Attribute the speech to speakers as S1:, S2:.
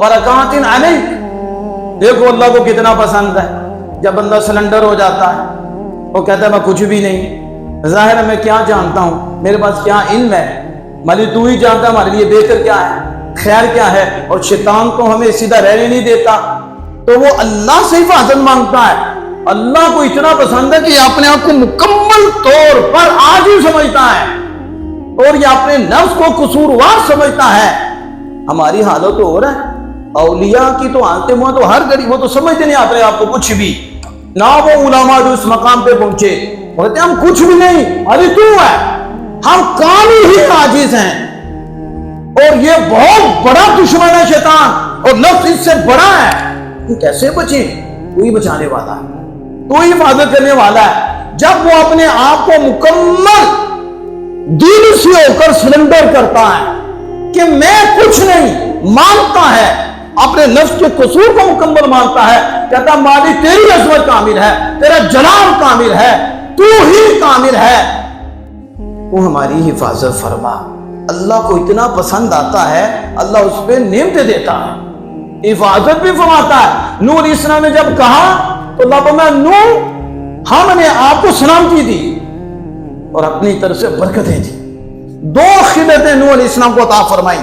S1: برکاتن علیک. دیکھو اللہ کو کتنا پسند ہے جب بندہ سلنڈر ہو جاتا ہے، وہ کہتا ہے میں کچھ بھی نہیں، ظاہر ہے میں کیا جانتا ہوں، میرے پاس کیا علم ہے، مالی تو ہی جانتا ہمارے لیے بہتر کیا ہے، خیر کیا ہے. اور شیطان تو ہمیں سیدھا رہنے نہیں دیتا، تو وہ اللہ سے حفاظت مانگتا ہے. اللہ کو اتنا پسند ہے کہ یہ اپنے آپ کو مکمل طور پر عاجز سمجھتا ہے اور یہ اپنے نفس کو قصوروار سمجھتا ہے. ہماری حالت تو ہو رہا ہے، اولیاء کی تو آنتے منہ تو ہر گھڑی، وہ تو سمجھتے نہیں اپنے آپ کو کچھ بھی نہ. وہ علماء جو اس مقام پہ پہنچے بولتے ہم کچھ بھی نہیں، ابھی تو ہے، ہم کامل ہی عاجز ہیں. اور یہ بہت بڑا دشمن ہے شیطان، اور نفس اس سے بڑا ہے. یہ کیسے بچے؟ تو ہی بچانے والا ہے، تو ہی حفاظت کرنے والا ہے. جب وہ اپنے آپ کو مکمل دل سے ہو کر سرنڈر کرتا ہے کہ میں کچھ نہیں، مانتا ہے، اپنے نفس کے قصور کو مکمل مانتا ہے، کہتا مالی تیری عظمت کامل ہے، تیرا جلال کامل ہے، تو ہی کامل ہے، تو ہماری حفاظت فرما. اللہ کو اتنا پسند آتا ہے، اللہ اس پہ نعمتیں دیتا ہے، حفاظت بھی فرماتا ہے. نوح علیہ السلام نے جب کہا تو اللہ فرمایا نوح ہم نے آپ کو سلامتی دی اور اپنی طرف سے برکتیں دی. 2 خلتیں نوح علیہ السلام کو عطا فرمائی.